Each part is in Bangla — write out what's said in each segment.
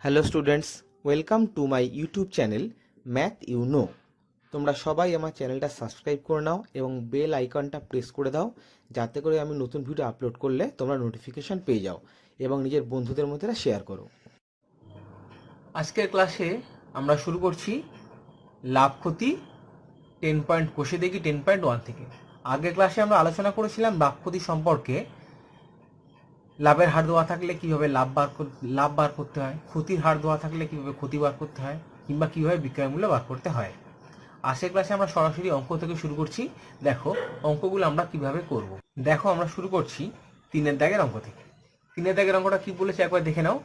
Hello students, welcome to my YouTube channel math you know. তোমরা সবাই আমার চ্যানেলটা সাবস্ক্রাইব করে নাও এবং বেল আইকনটা প্রেস করে দাও, যাতে করে আমি নতুন ভিডিও আপলোড করলে তোমরা নোটিফিকেশান পেয়ে যাও এবং নিজের বন্ধুদের মধ্যে শেয়ার করো। আজকের ক্লাসে আমরা শুরু করছি লাভ ক্ষতি 10 পয়েন্ট কষে দেখি 10.1 থেকে। আগের ক্লাসে আমরা আলোচনা করেছিলাম লাভ ক্ষতি সম্পর্কে। লাভের হার দেওয়া থাকলে কীভাবে লাভ বার করতে হয়, ক্ষতির হার দেওয়া থাকলে কীভাবে ক্ষতি বার করতে হয়, কিংবা কীভাবে বিক্রয় মূল্য বার করতে হয়। আজকের ক্লাসে আমরা সরাসরি অঙ্ক থেকে শুরু করছি। দেখো অঙ্কগুলো আমরা কিভাবে করব। দেখো আমরা শুরু করছি 3-এর দাগের অঙ্ক থেকে। 3-এর দাগের অঙ্কটা কি বলেছে একবার দেখে নাও।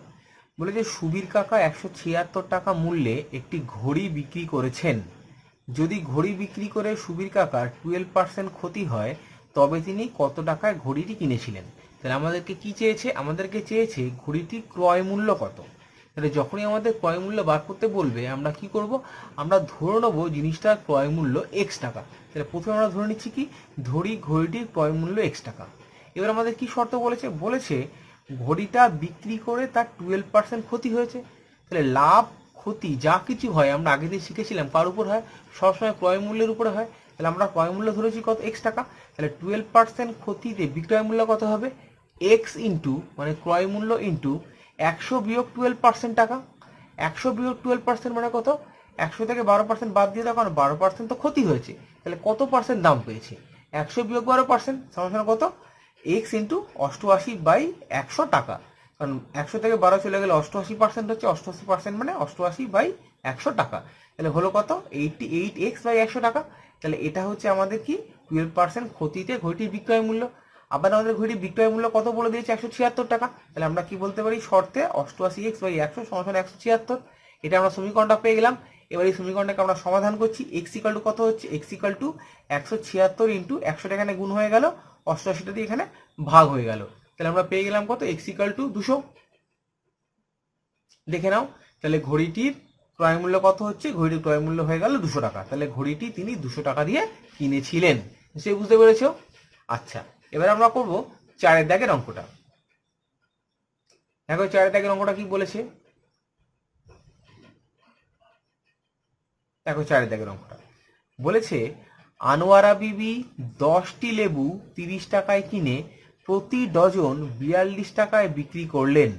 বলে যে সুবীর কাকা 176 টাকা মূল্যে একটি ঘড়ি বিক্রি করেছেন। যদি ঘড়ি বিক্রি করে সুবীর কাকার 12% ক্ষতি হয়, তবে তিনি কত টাকায় ঘড়িটি কিনেছিলেন। তাহলে আমাদেরকে কি চেয়েছে? আমাদেরকে চেয়েছে ঘড়িটি ক্রয় মূল্য কত। তাহলে যখনই আমাদের ক্রয় মূল্য বার করতে বলবে আমরা কি করব? আমরা ধরে নেবো জিনিসটার ক্রয় মূল্য এক্স টাকা। তাহলে প্রথমে আমরা ধরে নিচ্ছি কি ঘড়িটির ক্রয় মূল্য এক্স টাকা। এবার আমাদের কি শর্ত বলেছে? বলেছে ঘড়িটা বিক্রি করে তার 12% ক্ষতি হয়েছে। তাহলে লাভ ক্ষতি যা কিছু হয় আমরা আগে দিয়ে শিখেছিলাম কার উপর হয়? সবসময় ক্রয় মূল্যের উপরে হয়। তাহলে আমরা ক্রয় মূল্য ধরেছি কত? এক্স টাকা। তাহলে 12% ক্ষতিতে বিক্রয় মূল্য কত হবে? এক্স ইন্টু মানে ক্রয় মূল্য ইন্টু 100 বিয়োগ 12% টাকা। 100 বিয়োগ 12% মানে কত? 100 থেকে 12% বাদ দিয়ে দাও, কারণ 12% তো ক্ষতি হয়েছে। তাহলে কত পার্সেন্ট দাম পেয়েছে? 100 বিয়োগ 12% সমান কত? এক্স ইন্টু 88/100 টাকা। কারণ 100 থেকে 12 চলে গেলে 88% হচ্ছে, 88% মানে 88/100 টাকা। তাহলে হলো কত? 88x/100 টাকা। তাহলে এটা হচ্ছে আমাদের কি 12% ক্ষতিতে ঘড়িটির বিক্রয় মূল্য। আবার আমাদের ঘড়িটির বিক্রয় মূল্য কত বলে দিয়েছে? 176 টাকা। তাহলে আমরা কি বলতে পারি শর্তে? 88x/100 সমান 176। এটা আমরা সমীকরণটা পেয়ে গেলাম। এবার এই সমীকরণটাকে আমরা সমাধান করছি। x = কত হচ্ছে? x = 176 ইন্টু 100 এখানে গুণ হয়ে গেল, 88টা দিয়ে এখানে ভাগ হয়ে গেল। তাহলে আমরা পেয়ে গেলাম কত? x = 200। দেখে নাও তাহলে ঘড়িটির ক্রয় মূল্য কত হচ্ছে? ঘড়িটির ক্রয় মূল্য হয়ে গেল 200 টাকা। তাহলে ঘড়িটি তিনি 200 টাকা দিয়ে কিনেছিলেন। সে বুঝতে পেরেছো? আচ্ছা, এবার আমরা করব 4-এর দাগের অঙ্কটা। দেখো 4-এর দাগের অঙ্কটা কি বলেছে। দেখো 4-এর দাগের অঙ্কটা বলেছে আনোয়ারা বিবি 10টি লেবু 30 টাকায় কিনে প্রতি ডজন 42 টাকায় বিক্রি করলেন।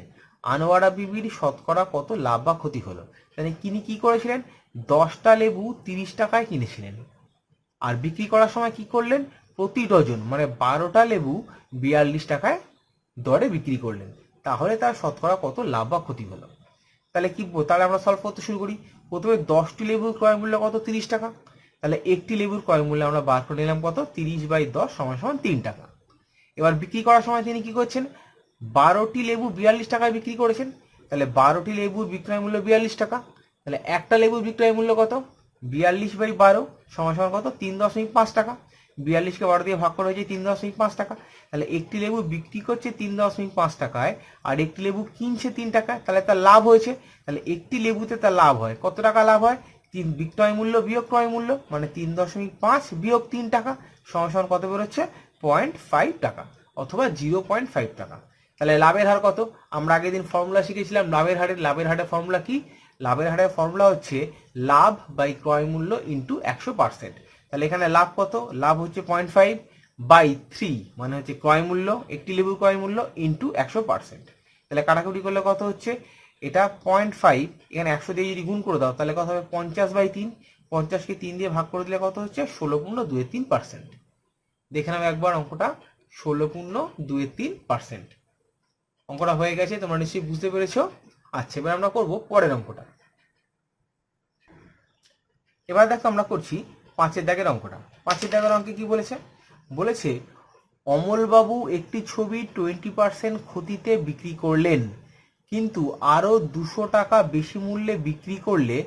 আনোয়ারা বিবির শতকরা কত লাভ বা ক্ষতি হলো? তাহলে তিনি কি করেছিলেন? 10টা লেবু 30 টাকায় কিনেছিলেন, আর বিক্রি করার সময় কি করলেন? প্রতি ডজন মানে 12টা লেবু 42 টাকায় দরে বিক্রি করলেন। তাহলে তার শতকরা কত লাভ বা ক্ষতি হলো? তাহলে আমরা সলভ করতে শুরু করি। প্রথমে 10টি লেবুর ক্রয় মূল্য কত? 30 টাকা। তাহলে একটি লেবুর ক্রয় মূল্য আমরা বার করে নিলাম কত? 30/10 = 3 টাকা। এবার বিক্রি করার সময় তিনি কি করছেন? 12টি লেবু 42 টাকায় বিক্রি করেছেন। তাহলে 12টি লেবুর বিক্রয় মূল্য 42 টাকা। তাহলে একটা লেবুর বিক্রয় মূল্য কত? 42/12 = কত? 3.5 টাকা। 42কে 12 দিয়ে ভাগ করা হয়েছে 3.5 টাকা। তাহলে একটি লেবু বিক্রি করছে 3.5 টাকায়, আর একটি লেবু কিনছে 3 টাকায়। তাহলে তার লাভ হয়েছে। তাহলে একটি লেবুতে তার লাভ হয় কত টাকা? লাভ হয় বিক্রয় মূল্য বিয়োগ ক্রয় মূল্য, মানে 3.5 বিয়োগ 3 টাকা সমান কত বেরোচ্ছে? 0.5 টাকা অথবা 0.5 টাকা। তাহলে লাভের হার কত? আমরা আগের দিন ফর্মুলা শিখেছিলাম লাভের হারের ফর্মুলা কি? লাভের হারের ফর্মুলা হচ্ছে লাভ বাই ক্রয় মূল্য ইন্টু 100%। তাহলে এখানে লাভ কত? লাভ হচ্ছে 0.5/3 মানে হচ্ছে ক্রয় মূল্য, একটি লেবুর ক্রয় মূল্য ইন্টু 100%। তাহলে কাটাকুটি করলে কত হচ্ছে? এটা 0.5, এখানে 100 দিয়ে যদি গুণ করে দাও তাহলে কত হবে? 50/3। 50কে 3 দিয়ে ভাগ করে দিলে কত হচ্ছে? 16.23%। দেখে নাও একবার অঙ্কটা, 16.23%। অঙ্কটা হয়ে গেছে, তোমরা নিশ্চয়ই বুঝতে পেরেছো। আচ্ছা, এবার আমরা করব পরের অঙ্কটা। এবার দেখো আমরা করছি 5-এর দাগের অঙ্কটা। 5-এর দাগের অঙ্কে কি বলেছে? বলেছে অমলবাবু একটি ছবি 20% ক্ষতিতে বিক্রি করলেন, কিন্তু আরো 200 টাকা বেশি মূল্যে বিক্রি করলে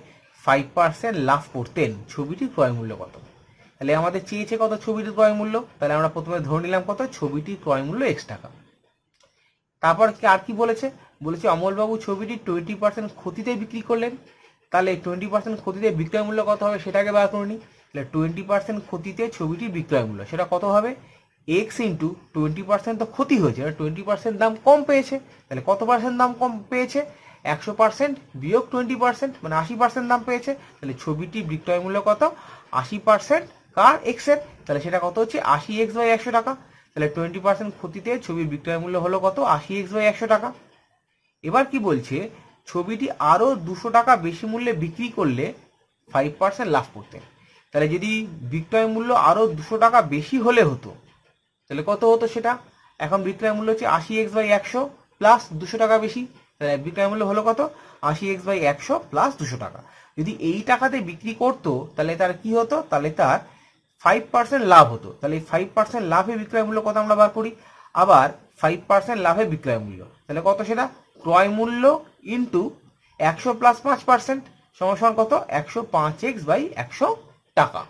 5% লাভ করতেন। ছবিটির ক্রয় মূল্য কত? তাহলে আমাদের চেয়েছে কত ছবিটির ক্রয় মূল্য। তাহলে আমরা প্রথমে ধরে নিলাম কত? ছবিটির ক্রয় মূল্য x টাকা। তারপর আর কি বলেছে? বলেছে অমলবাবু ছবিটি 20% ক্ষতিতে বিক্রি করলেন। তাহলে 20% ক্ষতিতে বিক্রয় মূল্য কত হবে সেটাকে বার করে নিই। তাহলে 20% ক্ষতিতে ছবিটির বিক্রয় মূল্য সেটা কত হবে? x ইন্টু 20% তো ক্ষতি হয়েছে, 20% দাম কম পেয়েছে। তাহলে কত পার্সেন্ট দাম কম পেয়েছে? 100% বিয়োগ 20% মানে 80% দাম পেয়েছে। তাহলে ছবিটি বিক্রয় মূল্য কত? 80% কার? এক্স এর। তাহলে সেটা কত হচ্ছে? 80x/100 টাকা। তাহলে 20% ক্ষতিতে ছবির বিক্রয় মূল্য হলো কত? 80x/100 টাকা। এবার কি বলছে? ছবিটি আরো 200 টাকা বেশি মূল্যে বিক্রি করলে 5% লাভ করতেন। তাহলে যদি বিক্রয় মূল্য আরো 200 টাকা বেশি হলে হতো, তাহলে কত হতো সেটা? এখন বিক্রয় মূল্য হচ্ছে 80x/100 প্লাস 200 টাকা বেশি। তাহলে বিক্রয় মূল্য হলো কত? 80x/100 প্লাস 200 টাকা। যদি এই টাকাতে বিক্রি করতো তাহলে তার কি হতো? তাহলে তার 5% লাভ হতো। তাহলে এই 5% লাভে বিক্রয় মূল্য কত আমরা বার করি? আবার 5% লাভে বিক্রয় মূল্য, তাহলে কত সেটা? ক্রয় মূল্য ইন্টু 100 প্লাস 5% সমান কত? 105x/100 টাকা।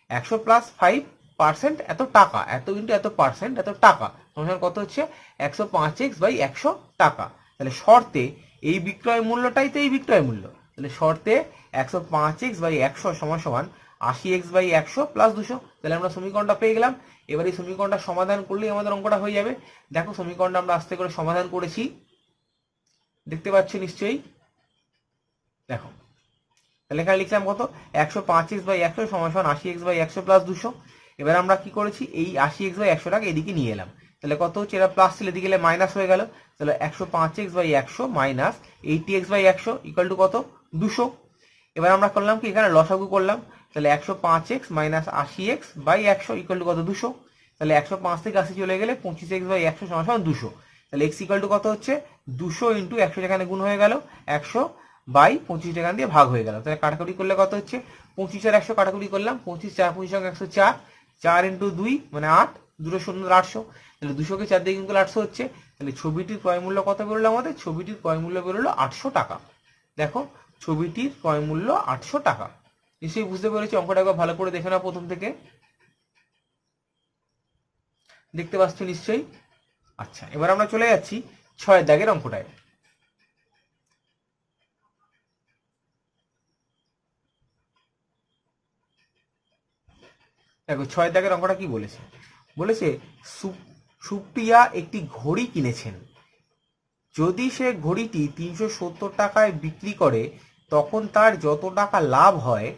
100 প্লাস 5% এত টাকা, এত ইন্টু এত পার্সেন্ট এত টাকা সমান কত হচ্ছে? 105x/100 টাকা। তাহলে শর্তে এই বিক্রয় মূল্যটাই তো এই বিক্রয় মূল্য। তাহলে শর্তে 105x/100 সমান 80x/100 প্লাস 200। তাহলে আমরা সমীকরণটা পেয়ে গেলাম। এবার এই সমীকরণটা সমাধান করলেই আমাদের অঙ্কটা হয়ে যাবে। দেখো সমীকরণটা আমরা আস্তে করে সমাধান করেছি, দেখতে পাচ্ছ নিশ্চয়ই। দেখো তাহলে এখানে লিখলাম কত? 105x/100 সমান 80x/100 প্লাস 200। এবার আমরা কি করেছি? এই 80x/100 টাকে এদিকে নিয়ে এলাম। তাহলে কত হচ্ছে? এটা প্লাস ছিল, এদিকে গেলে মাইনাস হয়ে গেল। তাহলে 105x/100 minus 80x/100 equal to কত? 200। এবার আমরা করলাম কি? এখানে লসাগু করলাম। তাহলে 105x minus 80x/100 equal to কত? 200। তাহলে 105 থেকে 80 চলে গেলে 25x/100 সমান 200। তাহলে x ইকুয়াল টু কত হচ্ছে? 200 ইন্টু 100 যেখানে গুণ হয়ে গেল, 100/25 এখান দিয়ে ভাগ হয়ে গেল। তাহলে কাটাকুটি করলে কত হচ্ছে? 25 আর 100 কাটাকুটি করলাম, 25 4 25 104, 4 ইন্টু 2 মানে 8, 2 0 800। তাহলে 200কে 4 দিয়ে গুণ করলে 800 হচ্ছে। তাহলে ছবিটির ক্রয় মূল্য কত বেরোলো আমাদের? ছবিটির ক্রয় মূল্য বেরোলো 800 টাকা। দেখো ছবিটির ক্রয় মূল্য 800 টাকা। নিশ্চয়ই বুঝতে পেরেছি। অঙ্কটা একবার ভালো করে দেখে নাও প্রথম থেকে, দেখতে পাচ্ছ নিশ্চয়ই। আচ্ছা, এবার আমরা চলে যাচ্ছি 6 দাগের অঙ্কটায়। দেখো 6 দাগের অঙ্কটা কি বলেছে? বলেছে সুপ্রিয়া একটি ঘড়ি কিনেছেন। যদি সে ঘড়িটি 370 টাকায় বিক্রি করে তখন তার যত টাকা লাভ হয়,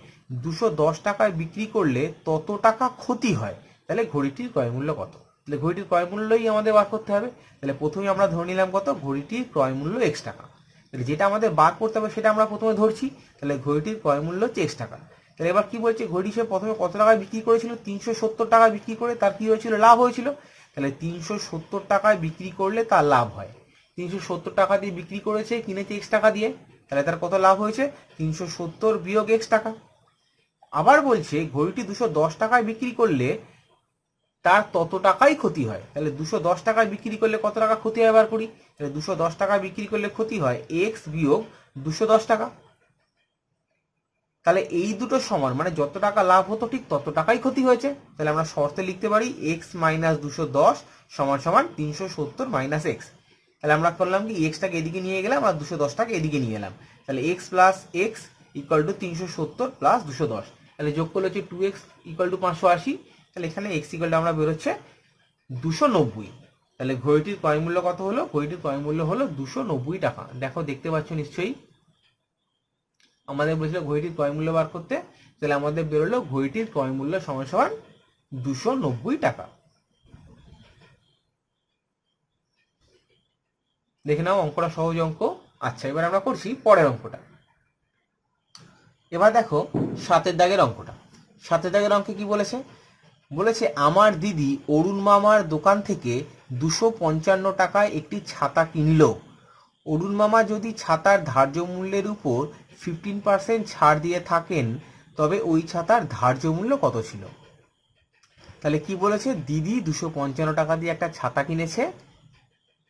210 টাকায় বিক্রি করলে তত টাকা ক্ষতি হয়। তাহলে ঘড়িটির ক্রয় মূল্য কত? তাহলে ঘড়িটির ক্রয় মূল্যই আমাদের বার করতে হবে। তাহলে প্রথমে আমরা ধরে নিলাম কত? ঘড়িটির ক্রয় মূল্য x টাকা। তাহলে যেটা আমাদের বার করতে হবে সেটা আমরা প্রথমে ধরছি। তাহলে ঘড়িটির ক্রয় মূল্য হচ্ছে x টাকা। তাহলে এবার কি বলছে? ঘড়ি সে প্রথমে কত টাকায় বিক্রি করেছিল? 370 টাকায় বিক্রি করে তার কি হয়েছিল? লাভ হয়েছিল। তাহলে 370 টাকায় বিক্রি করলে তার লাভ হয়। 370 টাকা দিয়ে বিক্রি করেছে, কিনেছে x টাকা দিয়ে, তাহলে তার কত লাভ হয়েছে? 370 বিয়োগ x টাকা। আবার বলছে ঘড়িটি 210 টাকায় বিক্রি করলে তার তত টাকাই ক্ষতি হয়। তাহলে 210 টাকায় বিক্রি করলে কত টাকা ক্ষতি হয় বার করি। তাহলে 210 টাকায় বিক্রি করলে ক্ষতি হয় x বিয়োগ 210 টাকা। তাহলে এই দুটো সমান, মানে যত টাকা লাভ হতো ঠিক তত টাকাই ক্ষতি হয়েছে। তাহলে আমরা শর্তে লিখতে পারি x মাইনাস 210 সমান সমান 370 মাইনাস x। তাহলে আমরা করলাম কি? x টাকে এদিকে নিয়ে গেলাম আর 210 টাকে এদিকে নিয়ে এলাম। তাহলে x plus x equal to 370 plus 210। তাহলে যোগ করলে হচ্ছে 2x ইকুয়াল টু 580। তাহলে এখানে x ইকুয়াল টু আমরা বেরোচ্ছে 290। তাহলে ঘড়িটির ক্রয় মূল্য কত হলো? ঘড়িটির ক্রয় মূল্য হলো 290 টাকা। দেখো দেখতে পাচ্ছ নিশ্চয়ই। আমাদের বলেছিল ঘড়িটির ক্রয় মূল্য বার করতে। তাহলে আমাদের বেরোলো ঘড়িটির ক্রয় মূল্য সমান সমান 290 টাকা। দেখে নাও অঙ্কটা সহজ অঙ্ক। আচ্ছা, এবার আমরা করছি পরের অঙ্কটা। এবার দেখো 7 দাগের অঙ্কটা। 7 দাগের অঙ্কে কি বলেছে? বলেছে আমার দিদি অরুণ মামার দোকান থেকে 255 টাকায় একটি ছাতা কিনলো। অরুণ মামা যদি ছাতার ধার্য মূল্যের উপর 15% ছাড় দিয়ে থাকেন তবে ওই ছাতার ধার্য মূল্য কত ছিল? তাহলে কি বলেছে? দিদি 255 টাকা দিয়ে একটা ছাতা কিনেছে,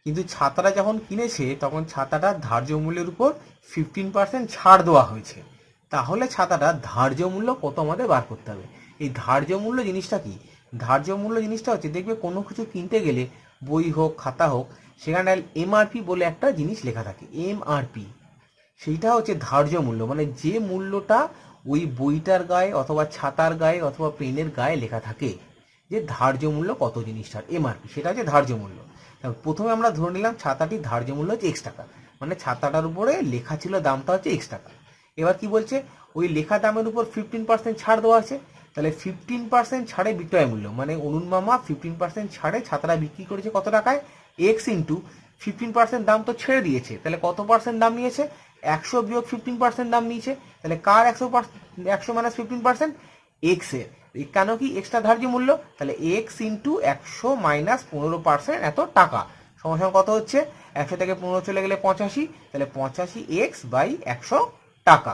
কিন্তু ছাতাটা যখন কিনেছে তখন ছাতাটার ধার্য মূল্যের উপর 15% ছাড় দেওয়া হয়েছে। তাহলে ছাতাটার ধার্য মূল্য কত আমাদের বার করতে হবে। এই ধার্য মূল্য জিনিসটা কি? ধার্য মূল্য জিনিসটা হচ্ছে, দেখবে কোনো কিছু কিনতে গেলে বই হোক খাতা হোক সেখানে এমআরপি বলে একটা জিনিস লেখা থাকে, এমআরপি। সেইটা হচ্ছে ধার্য মূল্য, মানে যে মূল্যটা ওই বইটার গায়ে অথবা ছাতার গায়ে অথবা পেনের গায়ে লেখা থাকে, যে ধার্য মূল্য কত জিনিসটার, এমআরপি, সেটা হচ্ছে ধার্য মূল্য। প্রথমে আমরা ধরে নিলাম ছাতাটির ধার্য মূল্য হচ্ছে x টাকা। মানে ছাতাটার উপরে লেখা ছিল দামটা হচ্ছে এক্স টাকা। এবার কি বলছে, ওই লেখা দামের উপর 15% ছাড় দেওয়া আছে, তাহলে 15% ছাড়ে বিক্রয় মূল্য, মানে অরুণ মামা 15% ছাড়ে ছাতাটা বিক্রি করেছে কত টাকায়, এক্স ইন্টু 15% দাম তো ছেড়ে দিয়েছে, তাহলে কত পার্সেন্ট দাম নিয়েছে, 100 বিয়োগ 15% দাম নিয়েছে, তাহলে কার 100 মাইনাস 15%, এক্স এর। কেন কি, এক্সটা ধার্য মূল্য, তাহলে এক্স ইন্টু 100 মাইনাস 15% এত টাকা সমান কত হচ্ছে, 100 থেকে 15 চলে গেলে 85, তাহলে 85 এক্স বাই 100 টাকা।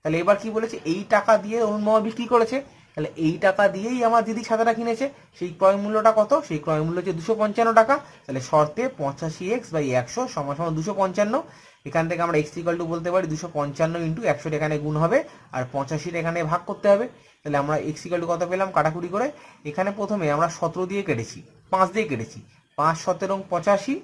তাহলে এবার কি বলেছে, এই টাকা দিয়ে অরুণ মামা বিক্রি করেছে, তাহলে এই টাকা দিয়েই আমার দিদি ছাতাটা কিনেছে, সেই ক্রয় মূল্যটা কত, সেই ক্রয় মূল্য হচ্ছে 255 টাকা। তাহলে শর্তে 85x বাই 100 সমান সমান 255। এখান থেকে আমরা এক্স ইকুয়াল টু বলতে পারি 255 ইন্টু 100 এখানে গুণ হবে আর 85 এখানে ভাগ করতে হবে। তাহলে আমরা এক্স ইকুয়াল টু কত পেলাম কাটাকুটি করে, এখানে প্রথমে আমরা 17 দিয়ে কেটেছি, 5 দিয়ে কেটেছি, 5 17 85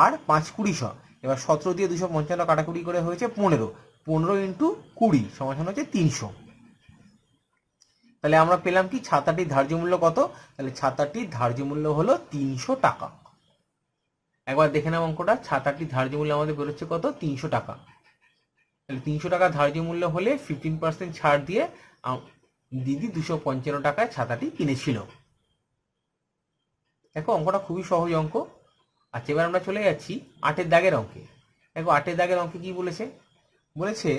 আর 5 20 100। এবার 17 দিয়ে 255 কাটাকুটি করে হয়েছে 15, 15 ইন্টু 20 সমান হচ্ছে 300। তাহলে আমরা পেলাম কি, ছাতাটির ধার্য মূল্য কত, তাহলে ছাতাটির ধার্য মূল্য হলো 300 টাকা। একবার দেখে নাও অঙ্কটা, ছাতাটির ধার্য মূল্য আমাদের বেরোচ্ছে কত, 300 টাকা। তাহলে 300 টাকা ধার্য মূল্য হলে 15% ছাড় দিয়ে দিদি 255 টাকায় ছাতাটি কিনেছিল। দেখো অঙ্কটা খুবই সহজ অঙ্ক। আচ্ছা, এবার আমরা চলে যাচ্ছি 8 দাগের অঙ্কে। দেখো 8 দাগের অঙ্কে কি বলেছে, বলেছে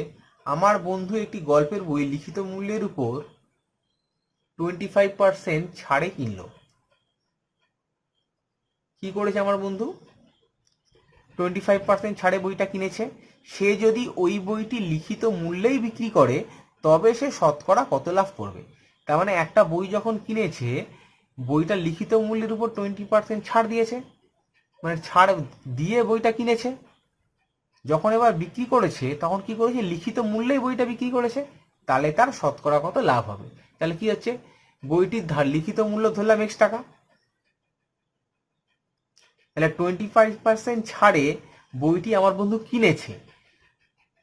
আমার বন্ধু একটি গল্পের বই লিখিত মূল্যের উপর 25% ছাড়ে কিনলো। কি করেছে আমার বন্ধু, 25% ছাড়ে বইটা কিনেছে। সে যদি ওই বইটি লিখিত মূল্যেই বিক্রি করে তবে সে শতকরা কত লাভ করবে। তার মানে একটা বই যখন কিনেছে, বইটা লিখিত মূল্যের উপর 20% ছাড় দিয়েছে, মানে ছাড় দিয়ে বইটা কিনেছে। যখন এবার বিক্রি করেছে তখন কি করেছে, লিখিত মূল্যেই বইটা বিক্রি করেছে, তাহলে তার শতকরা কত লাভ হবে। তাহলে কি হচ্ছে, বইটির লিখিত মূল্য ধরলাম x টাকা, তাহলে 25% ছাড়ে বইটি আমার বন্ধু কিনেছে,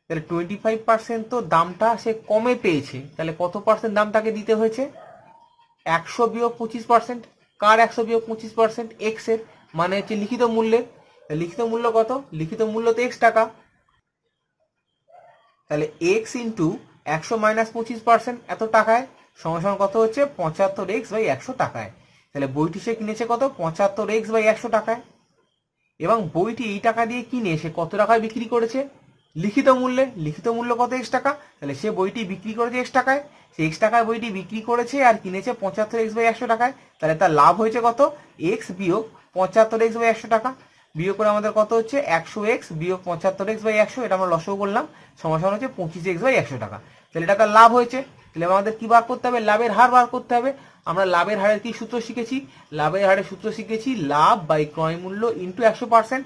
তাহলে 25% তো দামটা সে কমে পেয়েছে, তাহলে কত পার্সেন্ট দাম তাকে দিতে হয়েছে, 100 বিয়োগ 25%। কার 100 বিয়োগ 25%, এক্স এর, মানে হচ্ছে লিখিত মূল্যের। লিখিত মূল্য কত, লিখিত মূল্য তো x টাকা, তাহলে এক্স ইন্টু 100 মাইনাস 25% এত টাকায় সমান কত হচ্ছে, 75x বাই 100 টাকায়। তাহলে বইটি সে কিনেছে কত, 75x বাই 100 টাকায়। এবং বইটি এই টাকা দিয়ে কিনে সে কত টাকায় বিক্রি করেছে, লিখিত মূল্যে, লিখিত মূল্য কত, x টাকা, তাহলে সে বইটি বিক্রি করেছে x টাকায়, সে x টাকায় বইটি বিক্রি করেছে আর কিনেছে 75x বাই 100 টাকায়। তাহলে তার লাভ হয়েছে কত, x বিয়োগ 75x বাই 100 টাকা। বিয়োগ করে আমাদের কত হচ্ছে, 100x বিয়োগ 75x বাই 100, এটা আমরা লসও করলাম, সমান হচ্ছে 25x বাই 100 টাকা। তাহলে এটা তার লাভ হয়েছে। তাহলে আমাদের কি বার করতে হবে, লাভের হার বার করতে হবে। আমরা লাভের হারের কি সূত্র শিখেছি, লাভের হারের সূত্র শিখেছি লাভ বাই ক্রয় মূল্য ইন্টু 100%।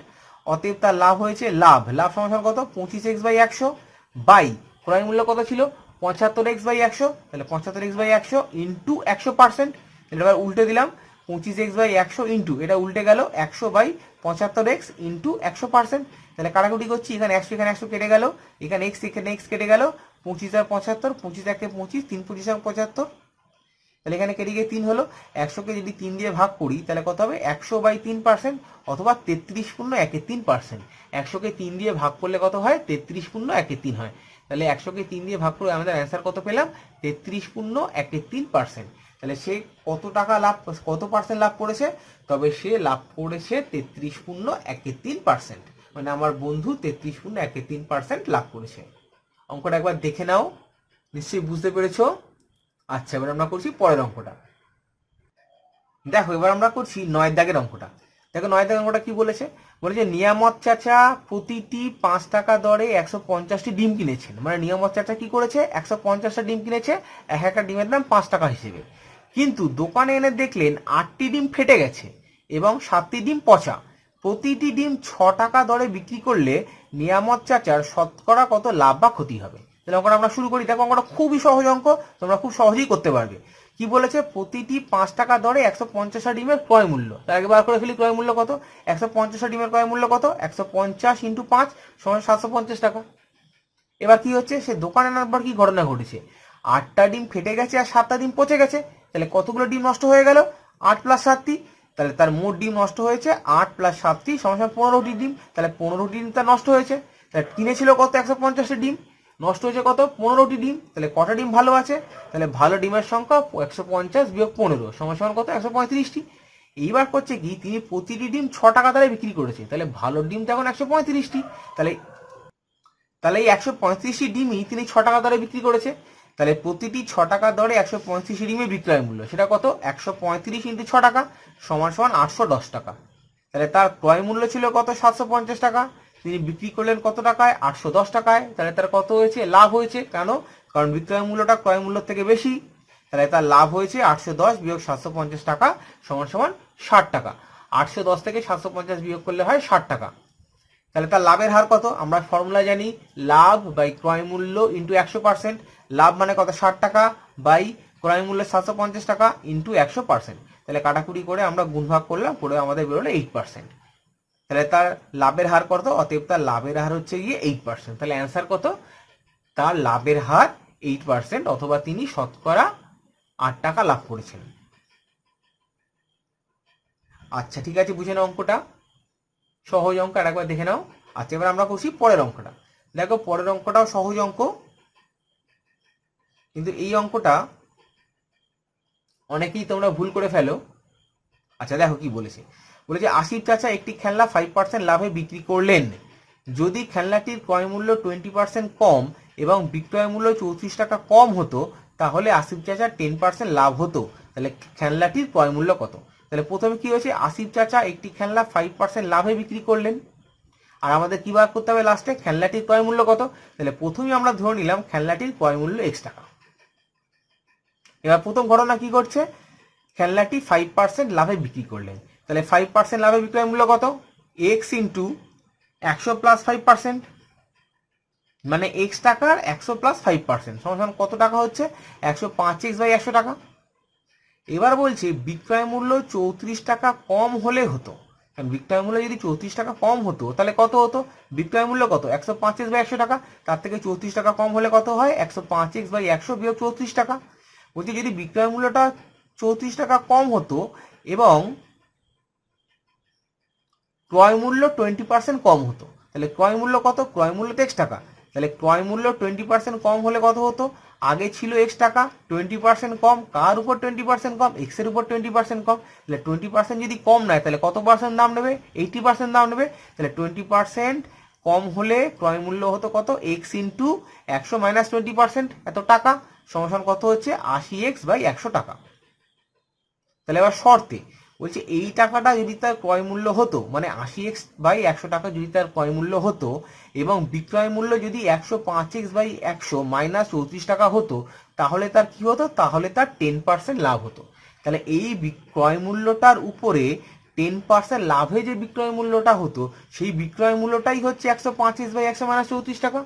অতএব তার লাভ হয়েছে, লাভ লাভ সমান কত, 25x বাই 100 বাই ক্রয় মূল্য কত ছিল, 75x বাই 100, তাহলে 75x বাই 100 ইন্টু 100%। এবার উল্টে দিলাম, 25x বাই 100 ইন্টু, এটা উল্টে গেল 100 বাই 75x ইন্টু 100%। তাহলে কাটাকুটি করছি, এখানে 100 এখানে 100 কেটে গেল, এখানে x এখানে x কেটে গেল, 25 আর 75, 25 একে 25, 3 25 আর 75, তাহলে এখানে কেটে গিয়ে 3 হলো। 100কে যদি 3 দিয়ে ভাগ করি তাহলে কত হবে, 100 বাই 3% অথবা 33.13%। 100কে 3 দিয়ে ভাগ করলে কত হয়, 33.13 হয়। তাহলে 100কে 3 দিয়ে ভাগ করে আমাদের অ্যান্সার কত পেলাম, 33.13%। তাহলে সে কত টাকা লাভ, কত পার্সেন্ট লাভ করেছে, তবে সে লাভ করেছে 33.13%, মানে আমার বন্ধু 33.13% লাভ করেছে। অঙ্কটা একবার দেখে নাও, নিশ্চয়ই বুঝতে পেরেছো। আচ্ছা, এবার আমরা করছি পরের অঙ্কটা। দেখো এবার আমরা করছি 9 দাগের অঙ্কটা। দেখো 9 দাগের অঙ্কটা কি বলেছে, বলেছে নিয়ামত চাচা প্রতিটি 5 টাকা দরে 150টি ডিম কিনেছেন। মানে নিয়ামত চাচা কি করেছে, 150টা ডিম কিনেছে, এক একটা ডিমের দাম 5 টাকা হিসেবে। কিন্তু দোকানে এনে দেখলেন 8টি ডিম ফেটে গেছে এবং 7টি ডিম পচা। প্রতিটি ডিম 6 টাকা দরে বিক্রি করলে নিয়ামত চাচার শতকরা কত লাভ বা ক্ষতি হবে। তাহলে অঙ্কটা আমরা শুরু করি। দেখো অঙ্কটা খুবই সহজ অঙ্ক, তোমরা খুব সহজেই করতে পারবে। কি বলেছে, প্রতিটি 5 টাকা দরে 150টা ডিমের ক্রয় মূল্য। তার আগে বার করে ফেলি ক্রয় মূল্য কত, 150টা ডিমের ক্রয় মূল্য কত, 150 ইন্টু 5 সমান 750 টাকা। এবার কি হচ্ছে, সে দোকানে আনার পর কি ঘটনা ঘটেছে, 8টা ডিম ফেটে গেছে আর 7টা ডিম পচে গেছে। তাহলে কতগুলো ডিম নষ্ট হয়ে গেল, 8 প্লাস 7টি। তাহলে তার মোট ডিম নষ্ট হয়েছে 8 + 7টি সমান 15টি ডিম। তাহলে 15টি ডিম তার নষ্ট হয়েছে। তাহলে কিনেছিল কত 150টি ডিম, নষ্ট হয়েছে কত 15টি ডিম। তাহলে কটা ডিম ভালো আছে? তাহলে ভালো ডিমের সংখ্যা 150 - 15 সমান কত 135টি। এইবার করছে কি, তিনি প্রতিটি ডিম 6 টাকা দরে বিক্রি করেছে। তাহলে ভালো ডিম তো এখন 135টি। তাহলে তাহলে এই 135টি ডিমই তিনি 6 টাকা দরে বিক্রি করেছে। তাহলে প্রতিটি 6 টাকা দরে 135 ডিমের বিক্রয় মূল্য সেটা কত 135 × 6 টাকা সমান 810 টাকা। তাহলে তার ক্রয় মূল্য ছিল কত 750 টাকা, তিনি বিক্রি করলেন কত টাকায় 810 টাকায়। তাহলে তার কত হয়েছে? লাভ হয়েছে। কেন? কারণ বিক্রয় মূল্যটা ক্রয় মূল্যের থেকে বেশি। তাহলে তার লাভ হয়েছে 810 - 750 টাকা সমান 60 টাকা। 810 থেকে 750 বিয়োগ করলে হয় 60 টাকা। তাহলে তার লাভের হার কত? আমরা ফর্মুলা জানি, লাভ বাই ক্রয় মূল্য ইন্টু 100%। লাভ মানে কত 60 টাকা বাই ক্রয় মূল্য 750 টাকা ইন্টু 100%। তাহলে কাটাকুটি করে আমরা গুণভাগ করলাম, করে আমাদের বেরোলো 8%। তাহলে তার লাভের হার কত? অতএব তার লাভের হার হচ্ছে গিয়ে 8%। তাহলে অ্যান্সার কত? তার লাভের হার 8%, অথবা তিনি শতকরা 8 টাকা লাভ করেছেন। আচ্ছা ঠিক আছে, বুঝে নাও অঙ্কটা, সহজ অঙ্ক, আর একবার দেখে নাও। আচ্ছা এবার আমরা করছি পরের অঙ্কটা। দেখো পরের অঙ্কটাও সহজ অঙ্ক, কিন্তু এই অঙ্কটা অনেকেই তোমরা ভুল করে ফেলো। আচ্ছা দেখো কি বলেছে, বলেছে আসিফ চাচা একটি খেলনা 5% লাভে বিক্রি করলেন। যদি খেলনাটির ক্রয় মূল্য 20% কম এবং বিক্রয় মূল্য 34 টাকা কম হতো, তাহলে আসিফ চাচা 10% লাভ হতো। তাহলে খেলনাটির ক্রয় মূল্য কত? তাহলে প্রথমে কি হয়েছে, আসিফ চাচা একটি খেলনা 5% লাভে বিক্রি করলেন, আর আমাদের কি বার করতে হবে লাস্টে, খেলনাটির ক্রয় মূল্য কত। তাহলে প্রথমেই আমরা ধরে নিলাম খেলনাটির ক্রয় মূল্য X টাকা। এবার প্রথম ঘটনা কি করছে, খেলনাটি 5% লাভে বিক্রি করলেন। তাহলে 5% লাভে বিক্রয় মূল্য কত? X × 100 + 5%, মানে X টাকার 100 + 5% সমান কত টাকা হচ্ছে 105X / 100 টাকা। এবার বলছে বিক্রয় মূল্য 34 টাকা কম হলে হতো। কারণ বিক্রয় মূল্য যদি 34 টাকা কম হতো তাহলে কত হতো, বিক্রয় মূল্য কত 105X / 100 টাকা, তার থেকে 34 টাকা কম হলে কত হয় 105X / 100 বিয়োগ 34 টাকা। বলছি যদি বিক্রয় মূল্যটা 34 টাকা কম হতো এবং ক্রয় মূল্য 20% কম হতো, তাহলে ক্রয় মূল্য কত, ক্রয় মূল্য তো X টাকা, তাহলে ক্রয় মূল্য 20% কম হলে কত হতো, আগে ছিল X টাকা, 20% কম, কার উপর 20% কম, X এর উপর 20% কম। তাহলে 20% যদি কম নেয় তাহলে কত পার্সেন্ট দাম নেবে, 80% দাম নেবে। তাহলে 20% কম হলে ক্রয় মূল্য হতো কত, X × 100 - 20% এত টাকা সমান কত হচ্ছে 80X / 100 টাকা। তাহলে এবার শর্তে বলছে এই টাকাটা যদি তার ক্রয় মূল্য হতো, মানে 80X / 100 টাকা যদি তার ক্রয় মূল্য হতো এবং বিক্রয় মূল্য যদি 105X / 100 - 34 টাকা হতো, তাহলে তার কি হতো, তাহলে তার 10% লাভ হতো। তাহলে এই বিক্রয় মূল্যটার উপরে 10% লাভে যে বিক্রয় মূল্যটা হতো, সেই বিক্রয় মূল্যটাই হচ্ছে 105X / 100 - 34 টাকা।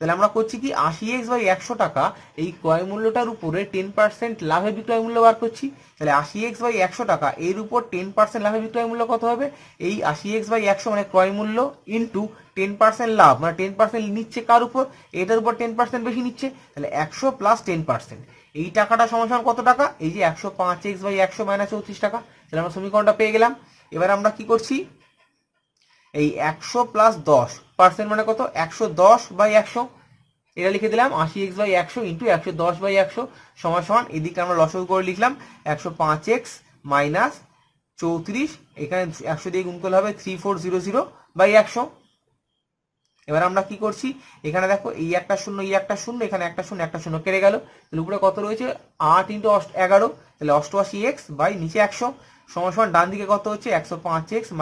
তাহলে আমরা করছি কি 80X / 100 টাকা এই ক্রয় মূল্যটার উপরে 10% লাভে বিক্রয় মূল্য বার করছি। তাহলে 80X / 100 টাকা এর উপর 10% লাভে বিক্রয় মূল্য কত হবে, এই 80X / 100 মানে ক্রয় মূল্য ইন্টু 10% লাভ, মানে 10% নিচ্ছে কার উপর, এটার উপর 10% বেশি নিচ্ছে। তাহলে 100 + 10%, এই টাকাটা সমান কত টাকা, এই যে 105X / 100 - 34 টাকা। তাহলে আমরা সমীকরণটা পেয়ে গেলাম। এবার আমরা কি করছি, এই 100 + 10% মানে কত 110 / 100, এটা লিখে দিলাম 80X / 100 × 110 / 100 সমান এদিকে আমরা লসাগু করে লিখলাম 105X - 34, এখানে 100 দিয়ে গুণ করলে হবে 3400 / 100। এবার আমরা কি করছি, এখানে দেখো এই একটা শূন্য এই একটা শূন্য, এখানে একটা শূন্য একটা শূন্য কেটে গেল। তাহলে উপরে কত রয়েছে 8 × 11, তাহলে 88X / নিচে 100 সমান ডান দিকে কত হচ্ছে 105X -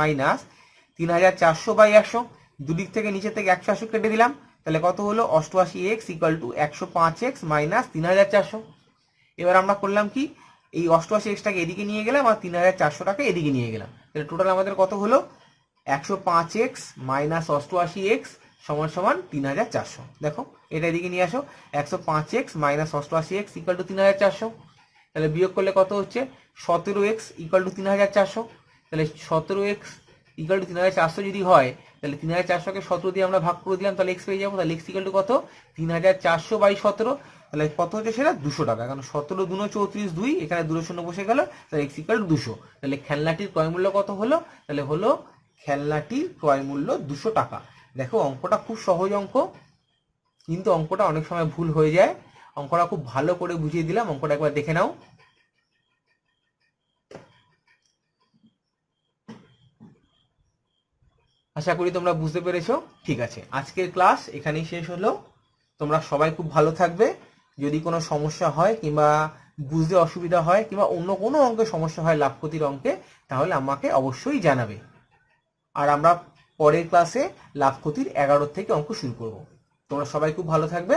3400 / 100, দুদিক থেকে নিচে থেকে 180 কেটে দিলাম, তাহলে কত হলো 88X = 105X - 3400। এবার আমরা করলাম কি, এই 88X টাকে এদিকে নিয়ে গেলাম আর 3400 টাকা এদিকে নিয়ে গেলাম। তাহলে টোটাল আমাদের কত হলো 105X - 88X সমান 3400। দেখো এটা এদিকে নিয়ে আসো, 105X - 88X = 3400। তাহলে বিয়োগ করলে কত হচ্ছে 17X = 3400। তাহলে 17X ইকুয়াল টু 3400 যদি হয় তাহলে 3400কে 17 দিয়ে আমরা ভাগ করে দিলাম, তাহলে এক্স পেয়ে যাবো। তাহলে এক্স ইকুয়াল টু কত, 3400 বাই 17, তাহলে কত হচ্ছে সেটা 200 টাকা। কারণ 17 2 34 2, এখানে 2 শূন্য বসে গেল, তাহলে এক্স ইকুয়াল টু 200। তাহলে খেলনাটির ক্রয় মূল্য কত হলো, তাহলে হলো খেলনাটির ক্রয় মূল্য 200 টাকা। দেখো অঙ্কটা খুব সহজ অঙ্ক, কিন্তু অঙ্কটা অনেক সময় ভুল হয়ে যায়। অঙ্কটা খুব ভালো করে বুঝিয়ে দিলাম, অঙ্কটা একবার দেখে নাও। আশা করি তোমরা বুঝতে পেরেছো। ঠিক আছে, আজকের ক্লাস এখানেই শেষ হলো। তোমরা সবাই খুব ভালো থাকবে। যদি কোনো সমস্যা হয় কিংবা বুঝতে অসুবিধা হয় কিংবা অন্য কোনো অঙ্কের সমস্যা হয় লাভ ক্ষতির অঙ্কে, তাহলে আমাকে অবশ্যই জানাবে। আর আমরা পরের ক্লাসে লাভ ক্ষতির 11 থেকে অঙ্ক শুরু করব। তোমরা সবাই খুব ভালো থাকবে।